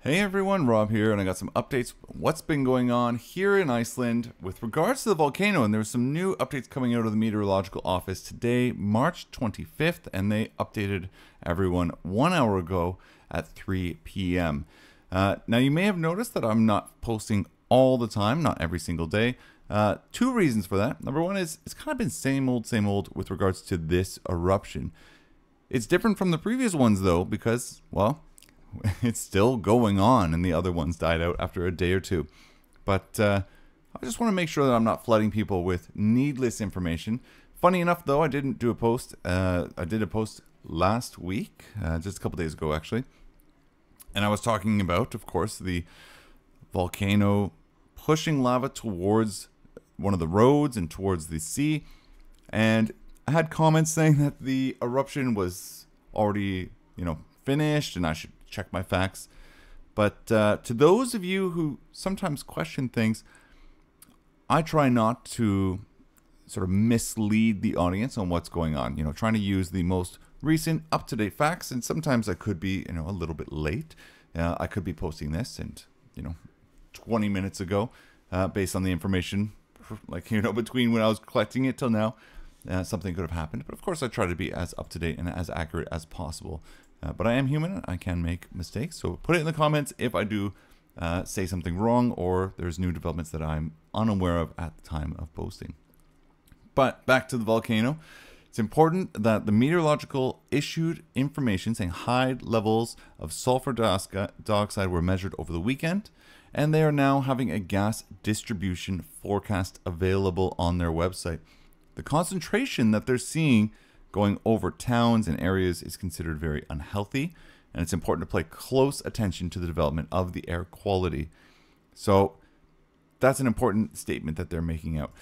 Hey everyone, Rob here, and I got some updates on what's been going on here in Iceland with regards to the volcano. And there's some new updates coming out of the meteorological office today, March 25th, and they updated everyone 1 hour ago at 3 p.m. Now you may have noticed that I'm not posting all the time, not every single day. Two reasons for that. Number one is it's kind of been same old with regards to this eruption. It's different from the previous ones though, because, well, it's still going on and the other ones died out after a day or two. But I just want to make sure that I'm not flooding people with needless information. Funny enough though, I didn't do a post. I did a post last week, just a couple days ago actually. And I was talking about, of course, the volcano pushing lava towards one of the roads and towards the sea. And I had comments saying that the eruption was already, finished and I should check my facts. But to those of you who sometimes question things, I try not to sort of mislead the audience on what's going on. Trying to use the most recent, up-to-date facts, and sometimes I could be, a little bit late. I could be posting this and, 20 minutes ago, based on the information, between when I was collecting it till now. Something could have happened, but of course I try to be as up-to-date and as accurate as possible. But I am human, I can make mistakes, so put it in the comments if I do say something wrong or there's new developments that I'm unaware of at the time of posting. But back to the volcano. It's important that the meteorological issued information saying high levels of sulfur dioxide were measured over the weekend, and they are now having a gas distribution forecast available on their website. The concentration that they're seeing going over towns and areas is considered very unhealthy, and it's important to pay close attention to the development of the air quality. So that's an important statement that they're making out.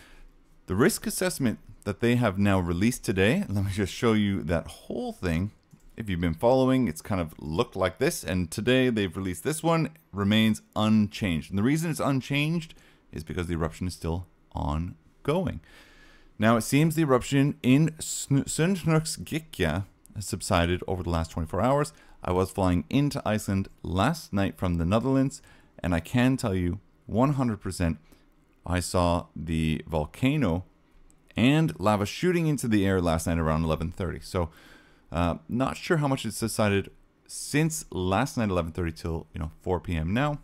The risk assessment that they have now released today, let me just show you that whole thing. If you've been following, it's kind of looked like this, and today they've released this one, remains unchanged. And the reason it's unchanged is because the eruption is still ongoing. Now, it seems the eruption in Sundhnúksgígja has subsided over the last 24 hours. I was flying into Iceland last night from the Netherlands, and I can tell you 100% I saw the volcano and lava shooting into the air last night around 11:30. So, not sure how much it's subsided since last night 11:30 till 4 p.m. now,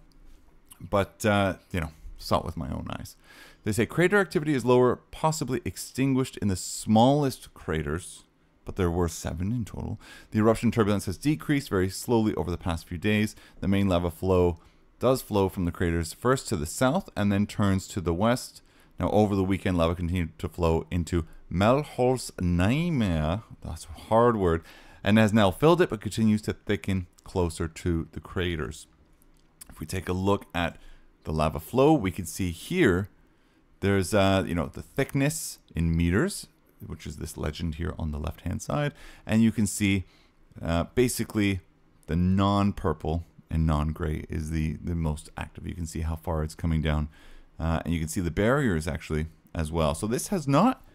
but saw it with my own eyes. They say crater activity is lower, possibly extinguished in the smallest craters, but there were 7 in total. The eruption turbulence has decreased very slowly over the past few days. The main lava flow does flow from the craters first to the south and then turns to the west. Now, over the weekend, lava continued to flow into Melhólsnæmið, that's a hard word, and has now filled it, but continues to thicken closer to the craters. If we take a look at the lava flow, we can see here there's the thickness in meters, which is this legend here on the left hand side, and you can see basically the non-purple and non-gray is the most active. You can see how far it's coming down, and you can see the barriers actually as well. So this has not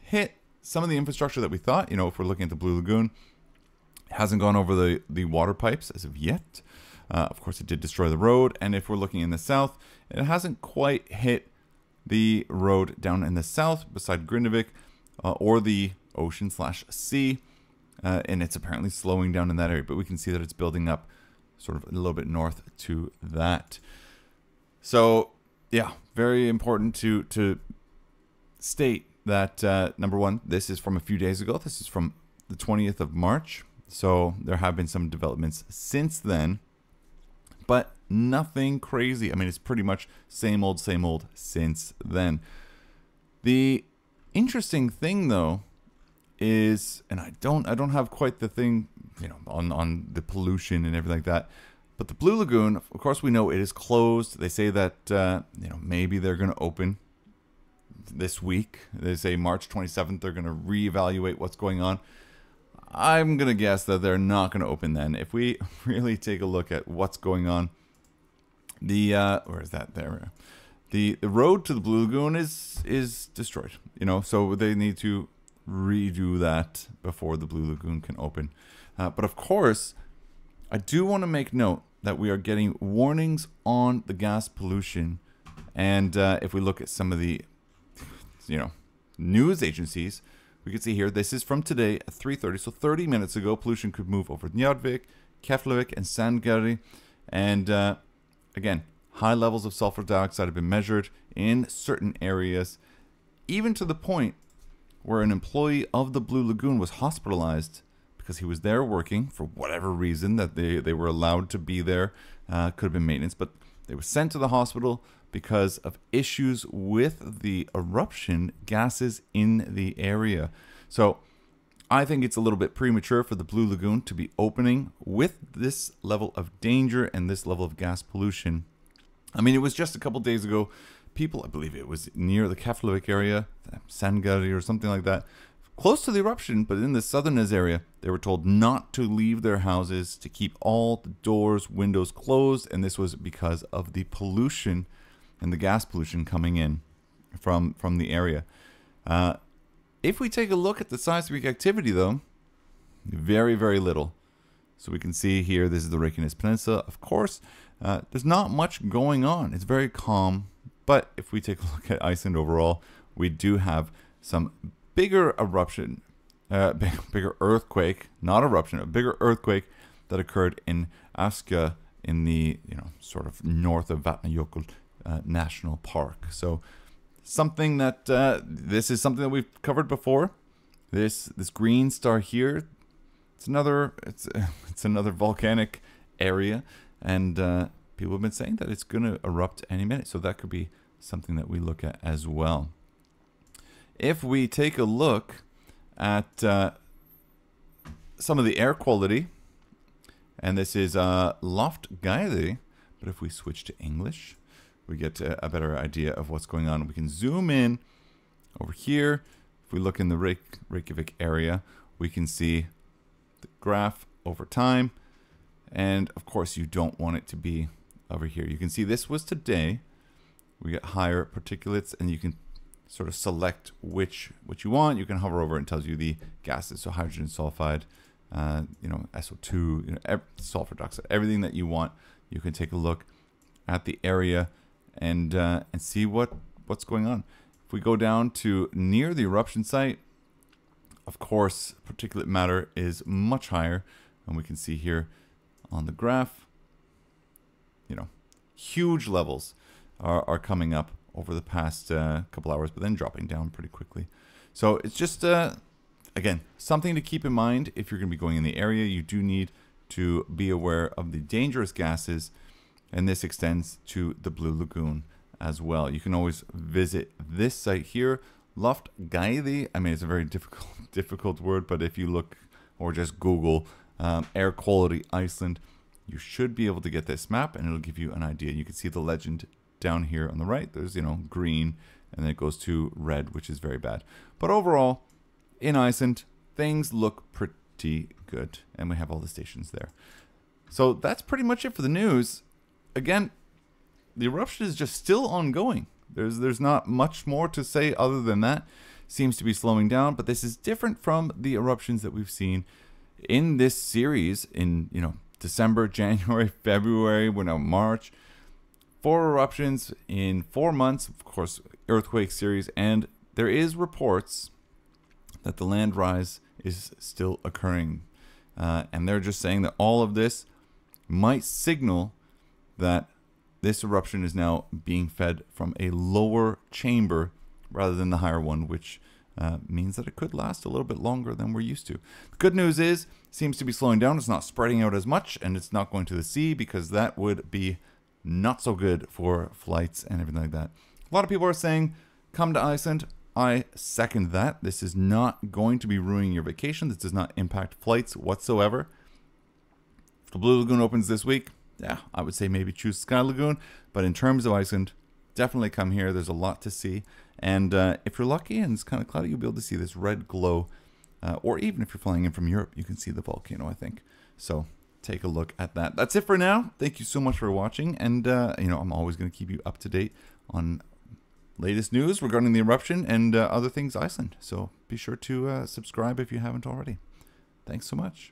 hit some of the infrastructure that we thought. If we're looking at the Blue Lagoon, it hasn't gone over the water pipes as of yet. Of course, it did destroy the road, and if we're looking in the south, it hasn't quite hit the road down in the south beside Grindavik or the ocean/sea, and it's apparently slowing down in that area, but we can see that it's building up sort of a little bit north to that. So yeah, very important to state that number one, this is from a few days ago. This is from the 20th of March, so there have been some developments since then, but nothing crazy. I mean, it's pretty much same old since then. The interesting thing though is, and I don't have quite the thing, on the pollution and everything like that, but the Blue Lagoon, of course, we know it is closed. They say that maybe they're going to open this week. They say March 27th they're going to reevaluate what's going on. I'm going to guess that they're not going to open then. If we really take a look at what's going on, where is that? There. The road to the Blue Lagoon is destroyed, so they need to redo that before the Blue Lagoon can open. But of course, I do want to make note that we are getting warnings on the gas pollution. And if we look at some of the, news agencies, we can see here, this is from today at 3:30. So 30 minutes ago, pollution could move over Grindavik, Keflavik, and Sandgerði. And again, high levels of sulfur dioxide have been measured in certain areas, even to the point where an employee of the Blue Lagoon was hospitalized because he was there working for whatever reason that they were allowed to be there. Could have been maintenance, but they were sent to the hospital because of issues with the eruption gases in the area. So I think it's a little bit premature for the Blue Lagoon to be opening with this level of danger and this level of gas pollution. I mean, it was just a couple days ago, people, I believe it was near the Keflavik area, Sandgerði or something like that, close to the eruption, but in the southernmost area, they were told not to leave their houses, to keep all the doors, windows closed, and this was because of the pollution and the gas pollution coming in from the area. If we take a look at the seismic activity, though, very, very little. So we can see here, this is the Reykjanes Peninsula. Of course, there's not much going on. It's very calm. But if we take a look at Iceland overall, we do have some bigger eruption, bigger earthquake, not eruption, a bigger earthquake that occurred in Askja in the, sort of north of Vatnajökull National Park. So something that, this is something that we've covered before. This green star here, it's another volcanic area, and people have been saying that it's going to erupt any minute. So that could be something that we look at as well. If we take a look at some of the air quality, and this is Loftgæði, but if we switch to English, we get a better idea of what's going on. We can zoom in over here. If we look in the Reykjavik area, we can see the graph over time. And of course, you don't want it to be over here. You can see this was today. We get higher particulates, and you can sort of select which you want. You can hover over it and tells you the gases. So hydrogen sulfide, SO2, sulfur dioxide, everything that you want. You can take a look at the area and see what's going on. If we go down to near the eruption site, of course, particulate matter is much higher, and we can see here on the graph, huge levels are coming up over the past couple hours, but then dropping down pretty quickly. So it's just, again, something to keep in mind if you're going to be going in the area. You do need to be aware of the dangerous gases, and this extends to the Blue Lagoon as well. You can always visit this site here, Loftgæði. I mean, it's a very difficult word, but if you look or just Google air quality Iceland, you should be able to get this map, and it'll give you an idea. You can see the legend down here on the right. There's, green, and then it goes to red, which is very bad. But overall, in Iceland, things look pretty good, and we have all the stations there. So that's pretty much it for the news. Again, the eruption is just still ongoing. There's not much more to say other than that. Seems to be slowing down, but this is different from the eruptions that we've seen in this series in, December, January, February, we're now March. 4 eruptions in 4 months, of course, earthquake series, and there is reports that the land rise is still occurring. And they're just saying that all of this might signal that this eruption is now being fed from a lower chamber rather than the higher one, which means that it could last a little bit longer than we're used to. The good news is, it seems to be slowing down. It's not spreading out as much, and it's not going to the sea, because that would be not so good for flights and everything like that. A lot of people are saying, come to Iceland. I second that. This is not going to be ruining your vacation. This does not impact flights whatsoever. If the Blue Lagoon opens this week, yeah, I would say maybe choose Sky Lagoon. But in terms of Iceland, definitely come here. There's a lot to see. And if you're lucky and it's kind of cloudy, you'll be able to see this red glow. Or even if you're flying in from Europe, you can see the volcano, I think. So take a look at that. That's it for now. Thank you so much for watching. And, I'm always going to keep you up to date on latest news regarding the eruption and other things Iceland. So be sure to subscribe if you haven't already. Thanks so much.